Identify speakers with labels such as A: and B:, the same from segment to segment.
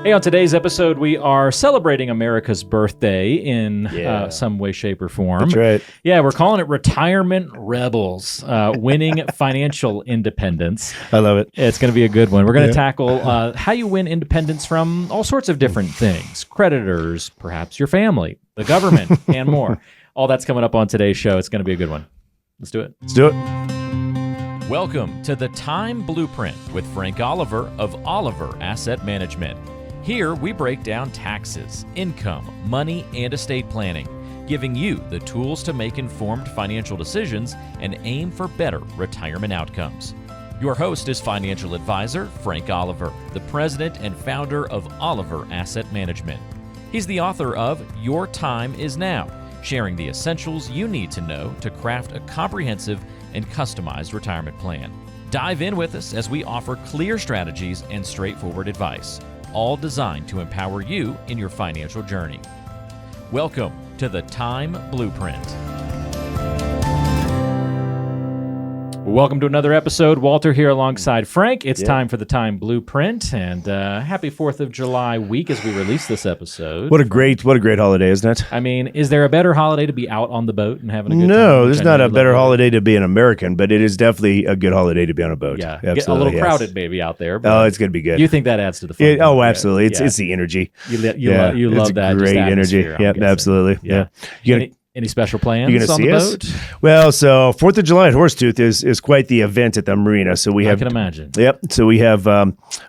A: Hey, on today's episode, we are celebrating America's birthday in some way, shape, or form.
B: That's right.
A: Yeah, we're calling it Retirement Rebels, winning financial independence.
B: I love it.
A: It's going to be a good one. We're going to tackle how you win independence from all sorts of different things. Creditors, perhaps your family, the government, and more. All that's coming up on today's show. It's going to be a good one. Let's do it.
B: Let's do it.
C: Welcome to the Time Blueprint with Frank Oliver of Oliver Asset Management. Here, we break down taxes, income, money, and estate planning, giving you the tools to make informed financial decisions and aim for better retirement outcomes. Your host is financial advisor Frank Oliver, the president and founder of Oliver Asset Management. He's the author of Your Time Is Now, sharing the essentials you need to know to craft a comprehensive and customized retirement plan. Dive in with us as we offer clear strategies and straightforward advice, all designed to empower you in your financial journey. Welcome to the Time Blueprint.
A: Welcome to another episode. Walter here alongside Frank. It's time for the Time Blueprint, and happy 4th of July week as we release this episode.
B: What a great holiday, isn't it?
A: I mean, is there a better holiday to be out on the boat and having a good time?
B: No, there's not a better holiday to be an American, but it is definitely a good holiday to be on a boat.
A: Yeah,
B: absolutely,
A: get a little crowded maybe out there.
B: Oh, it's going to be good.
A: You think that adds to the fun?
B: Absolutely. It's the energy.
A: You love that.
B: Great energy.
A: Yeah,
B: absolutely. Yeah.
A: Any special plans
B: You're
A: on the boat?
B: Well, so 4th of July at Horsetooth is quite the event at the marina. So we have,
A: I can imagine.
B: Yep. So we have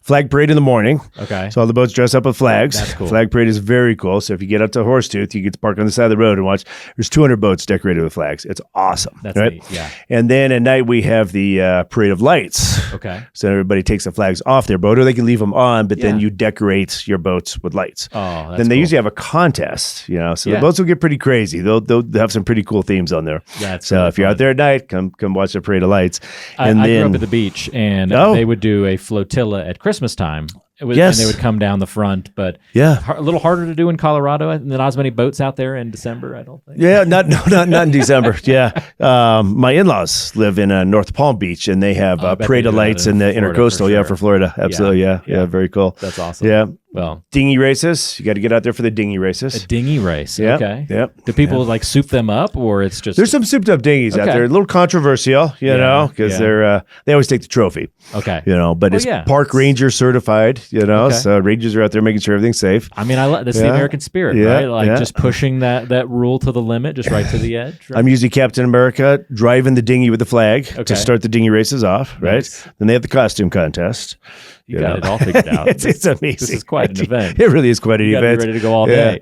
B: flag parade in the morning.
A: Okay.
B: So all the boats dress up with flags.
A: That's cool.
B: Flag parade is very cool. So if you get up to Horsetooth, you get to park on the side of the road and watch. There's 200 boats decorated with flags. It's awesome.
A: That's
B: right?
A: neat. Yeah.
B: And then at night we have the parade of lights.
A: Okay.
B: So everybody takes the flags off their boat, or they can leave them on, but then you decorate your boats with lights.
A: Oh, that's
B: Then they
A: cool.
B: usually have a contest, so
A: Yeah.
B: the boats will get pretty crazy. They'll have some pretty cool themes on there.
A: That's
B: so
A: really
B: if you're
A: fun.
B: out there at night, come watch the parade of lights.
A: I grew up at the beach, and they would do a flotilla at Christmas time. And they would come down the front, but a little harder to do in Colorado. Not as many boats out there in December, I don't think.
B: Yeah, not in December. Yeah, my in-laws live in North Palm Beach, and they have parade of lights in the intercoastal. For Florida, absolutely. Yeah, very cool.
A: That's awesome.
B: Yeah.
A: Well,
B: dinghy races. You got to get out there for the dinghy races.
A: A dinghy race.
B: Yeah.
A: Okay.
B: Yep.
A: Do people like soup them up, or it's just
B: there's some souped up dinghies out there? A little controversial, because they always take the trophy.
A: Okay.
B: But it's park ranger certified. So rangers are out there making sure everything's safe.
A: I mean, that's the American spirit, right? Like just pushing that rule to the limit, just right to the edge. Right?
B: I'm usually Captain America driving the dinghy with the flag to start the dinghy races off. Right.
A: Nice.
B: Then they have the costume contest.
A: You got it all figured out.
B: It's amazing.
A: This is quite an event.
B: It really is quite an event.
A: Be ready to go all day.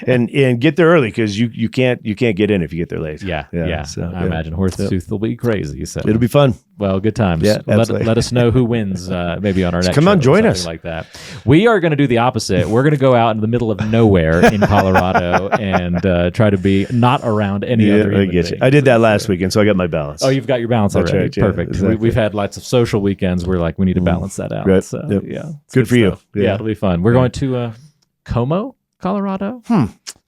B: And get there early, because you can't get in if you get there late.
A: So, I imagine Horsetooth will be crazy. So
B: it'll be fun.
A: Well, good times.
B: Yeah,
A: let us know who wins. Maybe on our next.
B: Come on, join us.
A: Like that. We are going to do the opposite. We're going to go out in the middle of nowhere in Colorado and try to be not around any other.
B: I get you. I did that last weekend, so I got my balance.
A: Oh, you've got your balance already.
B: Right,
A: perfect.
B: Exactly.
A: We've had lots of social weekends. We're like, we need to balance that out.
B: Right.
A: So
B: good for
A: stuff.
B: you.
A: Yeah, it'll be fun. We're going to Como, Colorado.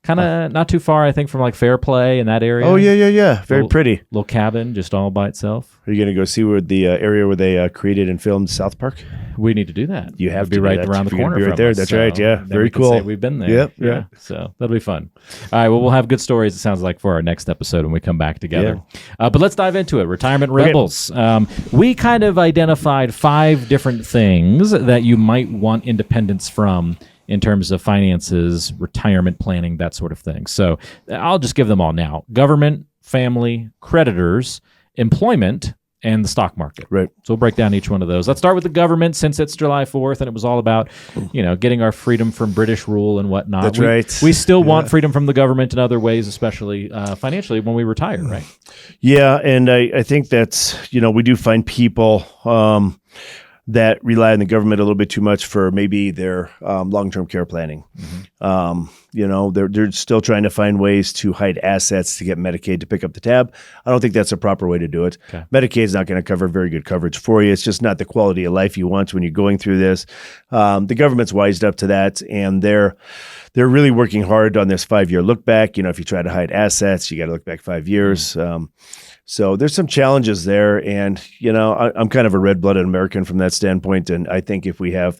A: Kind of not too far, I think, from like Fairplay in that area.
B: Oh yeah. Very pretty.
A: Little cabin, just all by itself.
B: Are you going to go see where the area where they created and filmed South Park?
A: We need to do that.
B: You have
A: to be
B: do
A: right
B: that.
A: around the
B: You're
A: corner
B: be right
A: from
B: there.
A: us,
B: That's
A: so
B: right. Yeah,
A: then
B: very
A: we can
B: cool.
A: say we've been there.
B: Yeah.
A: So that'll be fun. All right. Well, we'll have good stories. It sounds like for our next episode when we come back together. But let's dive into it. Retirement Rebels. We kind of identified 5 different things that you might want independence from in terms of finances, retirement planning, that sort of thing. So I'll just give them all now: government, family, creditors, employment, and the stock market.
B: Right.
A: So we'll break down each one of those. Let's start with the government, since it's July 4th and it was all about, getting our freedom from British rule and whatnot.
B: That's right.
A: We still want freedom from the government in other ways, especially financially when we retire, right?
B: Yeah, and I think that's, we do find people that rely on the government a little bit too much for maybe their long-term care planning. They're still trying to find ways to hide assets to get Medicaid to pick up the tab. I don't think that's a proper way to do it. Okay. Medicaid is not going to cover very good coverage for you. It's just not the quality of life you want when you're going through this. The government's wised up to that, and they're really working hard on this 5-year look back. If you try to hide assets, you got to look back 5 years. So there's some challenges there, and I'm kind of a red-blooded American from that standpoint, and I think if we have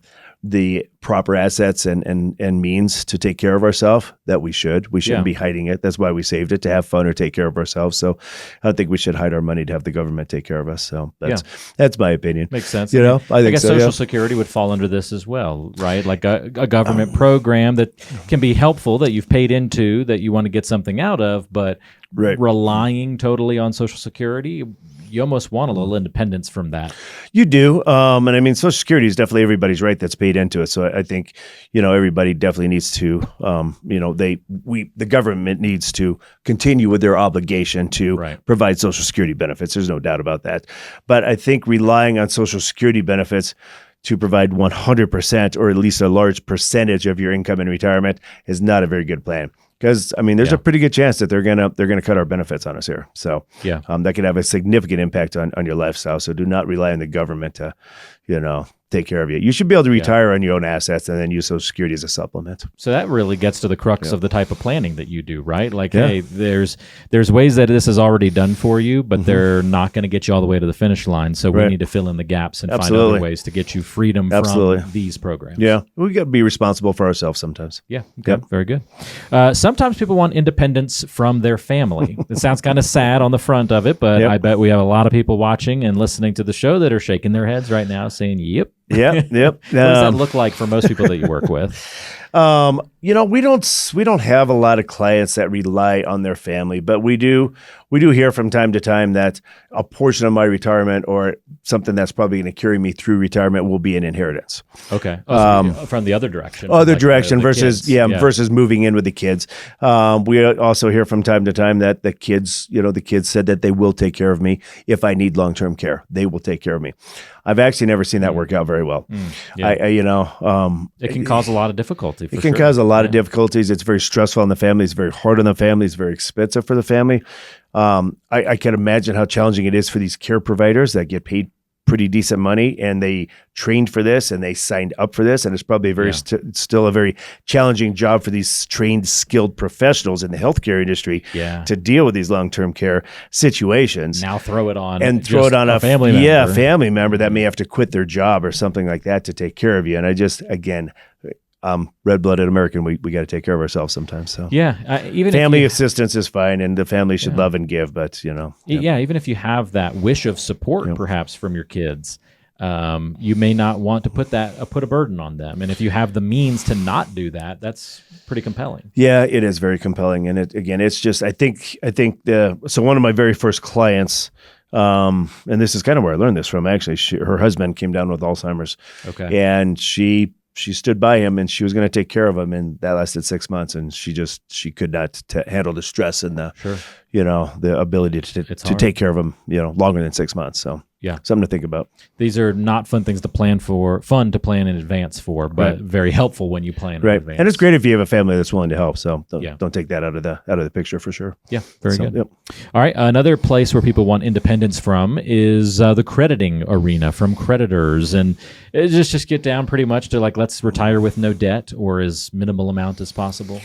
B: the proper assets and means to take care of ourselves, that we shouldn't be hiding it. That's why we saved it, to have fun or take care of ourselves. So I don't think we should hide our money to have the government take care of us. So that's my opinion.
A: Makes sense.
B: I
A: guess Social Security would fall under this as well, right? Like a government program that can be helpful, that you've paid into, that you want to get something out of, but relying totally on Social Security, you almost want a little independence from that.
B: You do. And I mean, Social Security is definitely everybody's right that's paid into it. So I think, everybody definitely needs to, the government needs to continue with their obligation to provide Social Security benefits. There's no doubt about that. But I think relying on Social Security benefits to provide 100% or at least a large percentage of your income in retirement is not a very good plan. Because there's a pretty good chance that they're gonna cut our benefits on us here. So that could have a significant impact on your lifestyle. So do not rely on the government to, take care of you. You should be able to retire on your own assets and then use Social Security as a supplement.
A: So that really gets to the crux of the type of planning that you do, right? Like, hey, there's ways that this is already done for you, but they're not going to get you all the way to the finish line. So we need to fill in the gaps and find other ways to get you freedom from these programs.
B: Yeah, we got to be responsible for ourselves sometimes.
A: Yeah, okay, very good. Sometimes people want independence from their family. It sounds kind of sad on the front of it, but I bet we have a lot of people watching and listening to the show that are shaking their heads right now saying, yep.
B: Yep.
A: What does that look like for most people that you work with?
B: We don't have a lot of clients that rely on their family, but we do hear from time to time that a portion of my retirement or something that's probably going to carry me through retirement will be an inheritance.
A: Okay. From the other direction.
B: Versus moving in with the kids. We also hear from time to time that the kids said that they will take care of me if I need long-term care. They will take care of me. I've actually never seen that work out very well.
A: It can cause a lot of difficulty.
B: It can cause a lot of difficulties. It's very stressful on the family. It's very hard on the family. It's very expensive for the family. I can imagine how challenging it is for these care providers that get paid pretty decent money and they trained for this and they signed up for this. And it's probably still a very challenging job for these trained, skilled professionals in the healthcare industry to deal with these long-term care situations.
A: Now throw it on
B: a
A: family member.
B: Yeah, a family member that may have to quit their job or something like that to take care of you. And I just, again, red-blooded American, we got to take care of ourselves sometimes. So
A: even
B: family assistance is fine, and the family should love and give. But
A: even if you have that wish of support, perhaps from your kids, you may not want to put a burden on them. And if you have the means to not do that, that's pretty compelling.
B: Yeah, it is very compelling. And it's just I think so one of my very first clients. And this is kind of where I learned this from. Actually, her husband came down with Alzheimer's. Okay, and she stood by him and she was going to take care of him, and that lasted 6 months, and she could not handle the stress and the ability to take care of him longer than 6 months. So something to think about.
A: These are not fun things to plan in advance for, but very helpful when you plan in advance.
B: And it's great if you have a family that's willing to help. So don't take that out of the picture for sure.
A: Yeah, very good. Yep. All right, another place where people want independence from is the crediting arena, from creditors, and just get down pretty much to let's retire with no debt or as minimal amount as possible.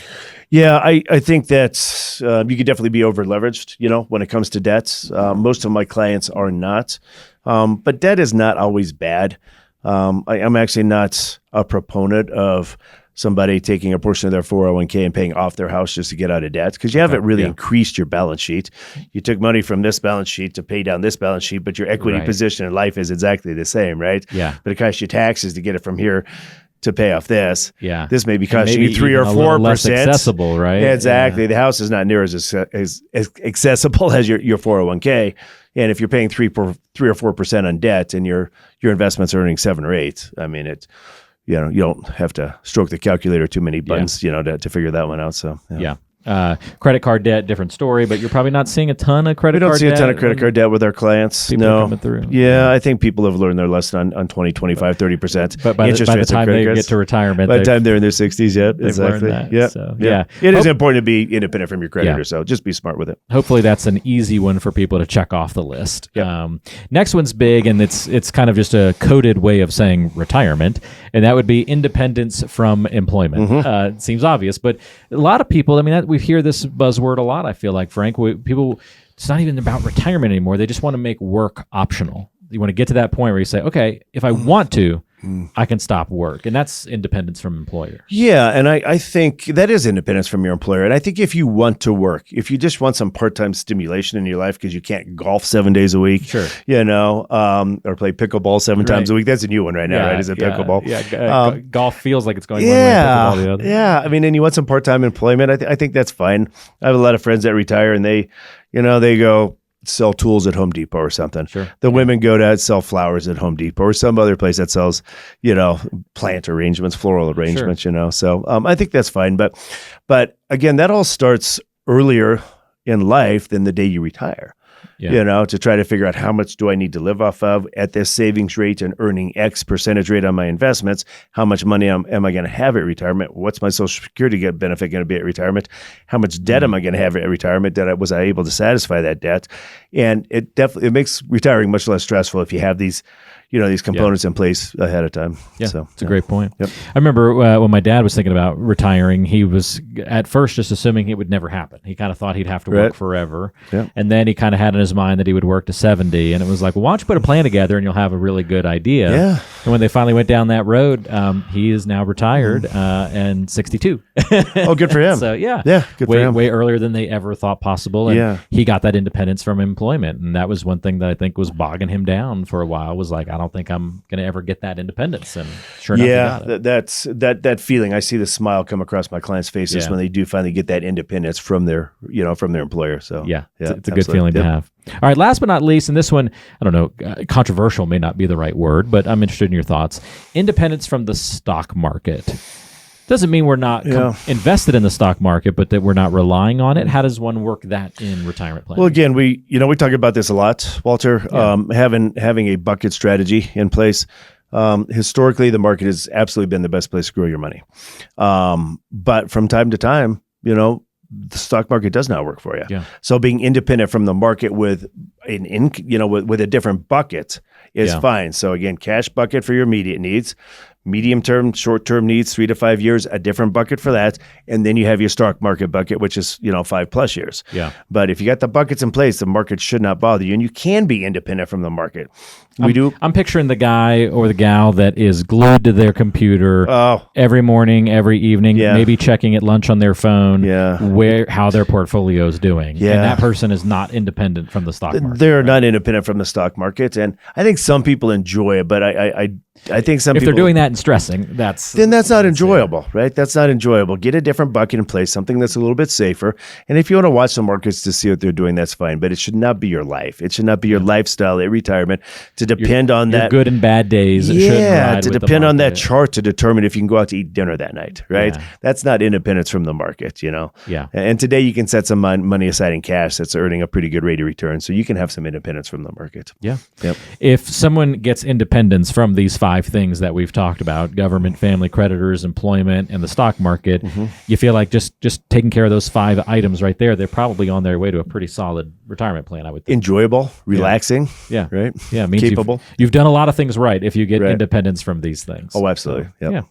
B: Yeah, I think that you could definitely be over leveraged, when it comes to debts. Most of my clients are not. But debt is not always bad. I'm actually not a proponent of somebody taking a portion of their 401k and paying off their house just to get out of debt, because you haven't really increased your balance sheet. You took money from this balance sheet to pay down this balance sheet, but your equity position in life is exactly the same, right?
A: Yeah.
B: But it costs you taxes to get it from here to pay off this.
A: Yeah.
B: This may be costing you 3 or 4%.
A: Less accessible, right?
B: Yeah, exactly. Yeah. The house is not near as accessible as your 401k. And if you're paying 3 or 4% on debt and your investments are earning 7 or 8, I mean, you don't have to stroke the calculator too many buttons, to figure that one out. So
A: yeah. Credit card debt, different story, but you're probably not seeing a ton of credit card debt.
B: We don't see a ton of credit card debt with our clients.
A: People are coming through.
B: Yeah, I think people have learned their lesson on 20, 25, 30%.
A: But by the time they get to retirement,
B: by the time they're in their 60s, exactly.
A: That, so,
B: It is important to be independent from your creditor, so just be smart with it.
A: Hopefully that's an easy one for people to check off the list. Yep. Next one's big, and it's kind of just a coded way of saying retirement, and that would be independence from employment. Mm-hmm. It seems obvious, but a lot of people, we hear this buzzword a lot, I feel like, Frank. People, it's not even about retirement anymore. They just want to make work optional. You want to get to that point where you say, okay, if I want to, I can stop work. And that's independence from employer.
B: Yeah, and I think that is independence from your employer. And I think if you want to work, if you just want some part-time stimulation in your life because you can't golf 7 days a week,
A: Sure.
B: Or play pickleball 7 times a week. That's a new one right now, right? Is it pickleball?
A: Yeah, golf feels like it's going one way, pickleball the other.
B: Yeah, I mean, and you want some part-time employment, I think that's fine. I have a lot of friends that retire and they go sell tools at Home Depot or something.
A: Sure.
B: The women go to sell flowers at Home Depot or some other place that sells, plant arrangements, floral arrangements, So I think that's fine. But again, that all starts earlier in life than the day you retire. To try to figure out how much do I need to live off of at this savings rate and earning X percentage rate on my investments. How much money am I going to have at retirement? What's my Social Security benefit going to be at retirement? How much debt am I going to have at retirement? Was I able to satisfy that debt? And it makes retiring much less stressful if you have these components in place ahead of time.
A: Yeah,
B: so
A: it's a great point.
B: Yep.
A: I remember when my dad was thinking about retiring, he was at first just assuming it would never happen. He kind of thought he'd have to work forever.
B: Yep.
A: And then he kind of had in his mind that he would work to 70. And it was like, well, why don't you put a plan together and you'll have a really good idea.
B: Yeah.
A: And when they finally went down that road, he is now retired and 62.
B: Oh, good for him.
A: So,
B: good for him.
A: Way earlier than they ever thought possible. And he got that independence from employment. And that was one thing that I think was bogging him down for a while, was like, I don't think I'm going to ever get that independence. And sure enough, he got it.
B: That's that feeling. I see the smile come across my clients' faces when they do finally get that independence from their employer. So
A: it's a good feeling to have. All right, last but not least, and this one, I don't know, controversial may not be the right word, but I'm interested in your thoughts. Independence from the stock market. Doesn't mean we're not invested in the stock market, but that we're not relying on it. How does one work that in retirement planning?
B: Well, again, we talk about this a lot, Walter. Having a bucket strategy in place. Historically, the market has absolutely been the best place to grow your money. But from time to time, the stock market does not work for you.
A: Yeah.
B: So being independent from the market with with a different bucket is fine. So again, cash bucket for your immediate needs, medium-term, short-term needs, 3 to 5 years, a different bucket for that. And then you have your stock market bucket, which is, 5+ years.
A: Yeah.
B: But if you got the buckets in place, the market should not bother you. And you can be independent from the market.
A: I'm picturing the guy or the gal that is glued to their computer every morning, every evening, maybe checking at lunch on their phone how their portfolio is doing.
B: Yeah.
A: And that person is not independent from the stock market.
B: They're not independent from the stock market. And I think some people enjoy it, but I think some people...
A: If they're doing that and stressing, that's
B: not enjoyable, right? That's not enjoyable. Get a different bucket in place, something that's a little bit safer. And if you want to watch the markets to see what they're doing, that's fine. But it should not be your life. It should not be your lifestyle at retirement to depend on that.
A: Your good and bad days.
B: To depend on that chart to determine if you can go out to eat dinner that night, right?
A: Yeah.
B: That's not independence from the market,
A: Yeah.
B: And today you can set some money aside in cash that's earning a pretty good rate of return. So you can have some independence from the market.
A: Yeah.
B: Yep.
A: If someone gets independence from these 5 things that we've talked about, government, family, creditors, employment, and the stock market, you feel like just taking care of those 5 items right there, they're probably on their way to a pretty solid retirement plan, I would think.
B: Enjoyable, relaxing.
A: Yeah.
B: Right?
A: Yeah. It means
B: capable.
A: You've done a lot of things right if you get independence from these things.
B: Oh, absolutely.
A: So, yeah.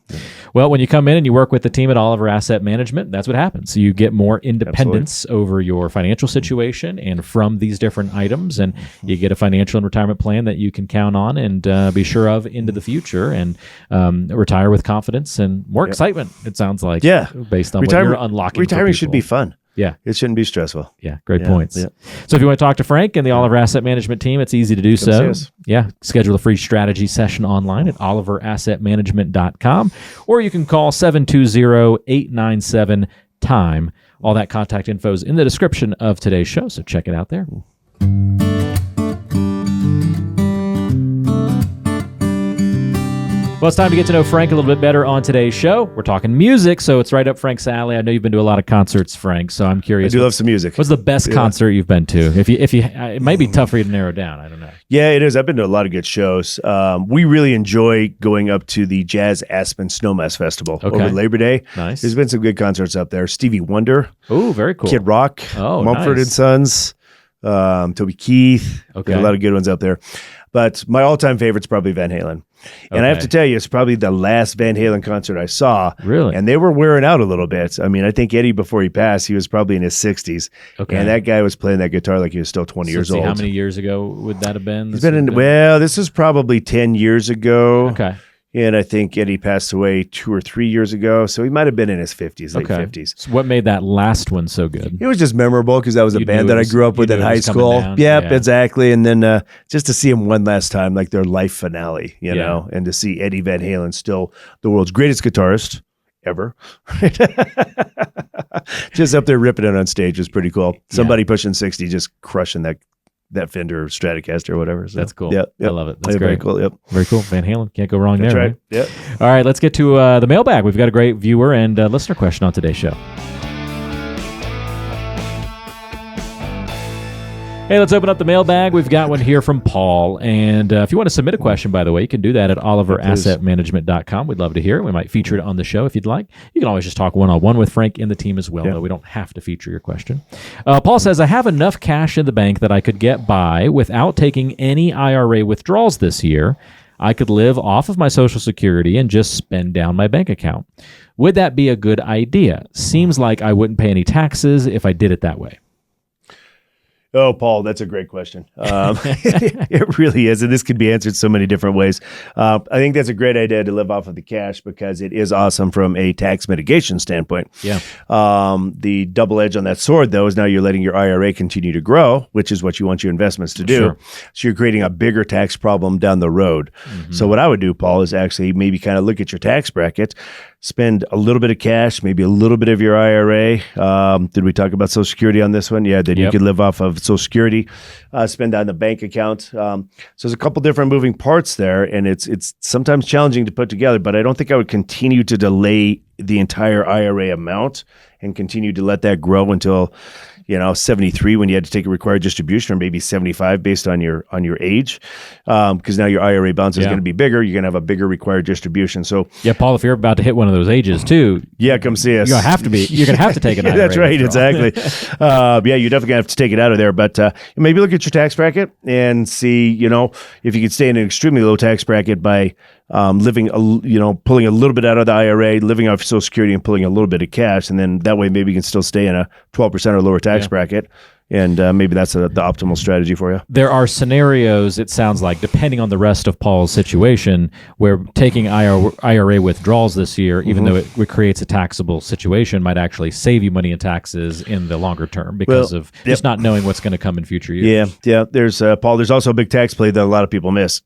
A: Well, when you come in and you work with the team at Oliver Asset Management, that's what happens. So you get more independence over your financial situation and from these different items, and you get a financial and retirement plan that you can count on and be sure of into the future, and retire with confidence and more excitement, it sounds like.
B: Yeah.
A: Based on what you're unlocking.
B: Retiring should be fun.
A: Yeah.
B: It shouldn't be stressful.
A: Yeah. Great points.
B: Yeah.
A: So if you want to talk to Frank and the Oliver Asset Management team, it's easy to do so.
B: see us.
A: Yeah. Schedule a free strategy session online at oliverassetmanagement.com, or you can call 720-897-TIME. All that contact info is in the description of today's show, so check it out there. Well, it's time to get to know Frank a little bit better on today's show. We're talking music, so it's right up Frank's alley. I know you've been to a lot of concerts, Frank, so I'm curious.
B: I do love some music.
A: What's the best concert you've been to? If you, it might be tough for you to narrow down. I don't know.
B: Yeah, it is. I've been to a lot of good shows. We really enjoy going up to the Jazz Aspen Snowmass Festival over Labor Day.
A: Nice.
B: There's been some good concerts up there. Stevie Wonder.
A: Oh, very cool.
B: Kid Rock.
A: Oh,
B: Mumford
A: nice.
B: and Sons. Toby Keith.
A: Okay.
B: A lot of good ones up there. But my all-time favorite's probably Van Halen. And I have to tell you, it's probably the last Van Halen concert I saw.
A: Really?
B: And they were wearing out a little bit. I mean, I think Eddie, before he passed, he was probably in his 60s. Okay. And that guy was playing that guitar like he was still 20 years old.
A: How many years ago would that have been?
B: Well, this is probably 10 years ago.
A: Okay.
B: And I think Eddie passed away 2 or 3 years ago. So he might have been in his 50s, late 50s.
A: So what made that last one so good?
B: It was just memorable because that was a band that I grew up with in high school. Yep, yeah, exactly. And then just to see him one last time, like their life finale, you know, and to see Eddie Van Halen, still the world's greatest guitarist ever, just up there ripping it on stage was pretty cool. Somebody pushing 60, just crushing that Fender Stratocaster or whatever. So,
A: that's cool.
B: Yeah,
A: I love it. That's great.
B: Very cool. Yep.
A: Very cool. Van Halen. Can't go wrong
B: That's
A: there.
B: Right. Yep.
A: All right. Let's get to the mailbag. We've got a great viewer and listener question on today's show. Hey, let's open up the mailbag. We've got one here from Paul. And if you want to submit a question, by the way, you can do that at oliverassetmanagement.com. We'd love to hear it. We might feature it on the show if you'd like. You can always just talk one-on-one with Frank and the team as well, though we don't have to feature your question. Paul says, I have enough cash in the bank that I could get by without taking any IRA withdrawals this year. I could live off of my Social Security and just spend down my bank account. Would that be a good idea? Seems like I wouldn't pay any taxes if I did it that way.
B: Oh, Paul, that's a great question. It really is. And this could be answered so many different ways. I think that's a great idea to live off of the cash because it is awesome from a tax mitigation standpoint.
A: Yeah.
B: The double edge on that sword, though, is now you're letting your IRA continue to grow, which is what you want your investments to do.
A: Sure.
B: So you're creating a bigger tax problem down the road. Mm-hmm. So what I would do, Paul, is actually maybe kind of look at your tax bracket, spend a little bit of cash, maybe a little bit of your IRA. Did we talk about Social Security on this one? Yeah, then you could live off of Social Security, spend on the bank account. So there's a couple different moving parts there, and it's sometimes challenging to put together, but I don't think I would continue to delay the entire IRA amount and continue to let that grow until 73 when you had to take a required distribution, or maybe 75 based on your age, because now your IRA balance is going to be bigger. You're going to have a bigger required distribution. So
A: Paul, if you're about to hit one of those ages too,
B: come see us.
A: You're gonna have to take an IRA.
B: That's right, exactly. You're definitely gonna have to take it out of there. But maybe look at your tax bracket and see, if you could stay in an extremely low tax bracket by pulling a little bit out of the IRA, living off Social Security, and pulling a little bit of cash, and then that way maybe you can still stay in a 12% or lower tax bracket. And maybe that's the optimal strategy for you.
A: There are scenarios, it sounds like, depending on the rest of Paul's situation, where taking IRA withdrawals this year, even though it creates a taxable situation, might actually save you money in taxes in the longer term because of just not knowing what's going to come in future years.
B: Yeah. There's Paul. There's also a big tax play that a lot of people miss.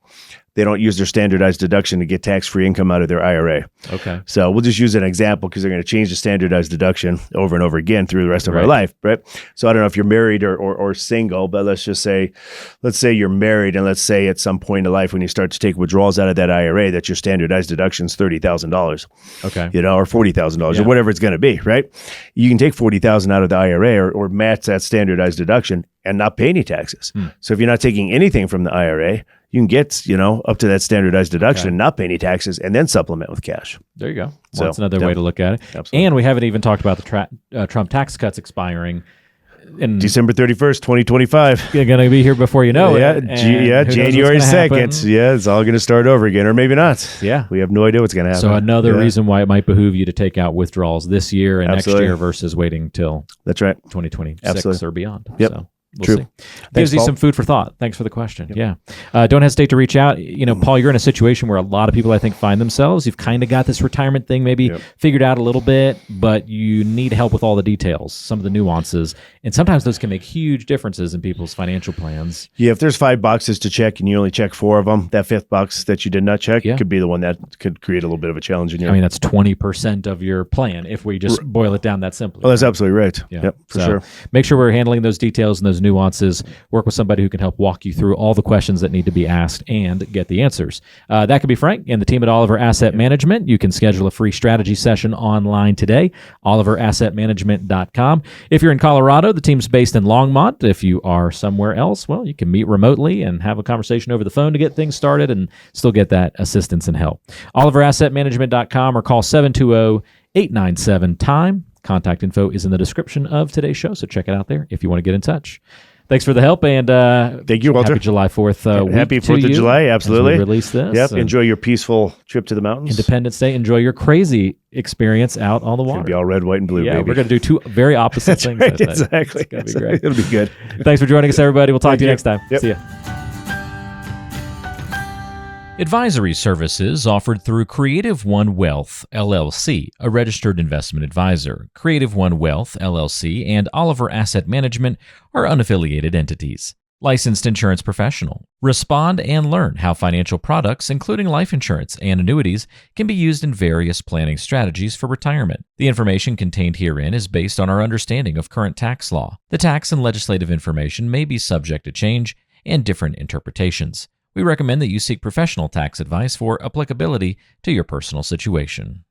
B: They don't use their standardized deduction to get tax-free income out of their IRA.
A: Okay.
B: So we'll just use an example because they're going to change the standardized deduction over and over again through the rest of our life, right? So I don't know if you're married or single, but let's say you're married, and let's say at some point in life when you start to take withdrawals out of that IRA, that your standardized deduction is $30,000.
A: Okay.
B: Or $40,000 or whatever it's going to be, right? You can take $40,000 out of the IRA or match that standardized deduction and not pay any taxes. So if you're not taking anything from the IRA, you can get, up to that standardized deduction and not pay any taxes and then supplement with cash.
A: There you go. So that's another way to look at it.
B: Absolutely.
A: And we haven't even talked about the Trump tax cuts expiring in
B: December 31st, 2025.
A: You're going to be here before you know it.
B: January 2nd. Yeah, it's all going to start over again, or maybe not.
A: Yeah.
B: We have no idea what's going to happen.
A: So another reason why it might behoove you to take out withdrawals this year and next year versus waiting till
B: that's right,
A: 2026 or beyond.
B: Yep.
A: So.
B: True.
A: See. Gives you some food for thought. Thanks for the question. Yep. Yeah. Don't hesitate to reach out. Paul, you're in a situation where a lot of people, I think, find themselves. You've kind of got this retirement thing maybe figured out a little bit, but you need help with all the details, some of the nuances. And sometimes those can make huge differences in people's financial plans.
B: Yeah. If there's 5 boxes to check and you only check 4 of them, that 5th box that you did not check could be the one that could create a little bit of a challenge in your
A: that's 20% of your plan if we just boil it down that simply.
B: Well, that's absolutely right.
A: Yeah.
B: Yep, for sure.
A: Make sure we're handling those details and those nuances. Work with somebody who can help walk you through all the questions that need to be asked and get the answers. That could be Frank and the team at Oliver Asset Management. You can schedule a free strategy session online today, oliverassetmanagement.com. If you're in Colorado, the team's based in Longmont. If you are somewhere else, well, you can meet remotely and have a conversation over the phone to get things started and still get that assistance and help. oliverassetmanagement.com or call 720-897-TIME. Contact info is in the description of today's show, so check it out there if you want to get in touch. Thanks for the help, and
B: thank you, Walter.
A: Happy July 4th.
B: Happy 4th of July, absolutely.
A: As we release this.
B: Yep. Enjoy your peaceful trip to the mountains.
A: Independence Day. Enjoy your crazy experience out on the water.
B: It'll be all red, white, and blue,
A: baby.
B: We're
A: going to do 2 very opposite things.
B: Right, exactly.
A: It's going to be great.
B: It'll be good.
A: Thanks for joining us, everybody. We'll talk to you next time.
B: Yep.
A: See ya.
C: Advisory services offered through Creative One Wealth, LLC, a registered investment advisor. Creative One Wealth, LLC, and Oliver Asset Management are unaffiliated entities. Licensed insurance professional. Respond and learn how financial products, including life insurance and annuities, can be used in various planning strategies for retirement. The information contained herein is based on our understanding of current tax law. The tax and legislative information may be subject to change and different interpretations. We recommend that you seek professional tax advice for applicability to your personal situation.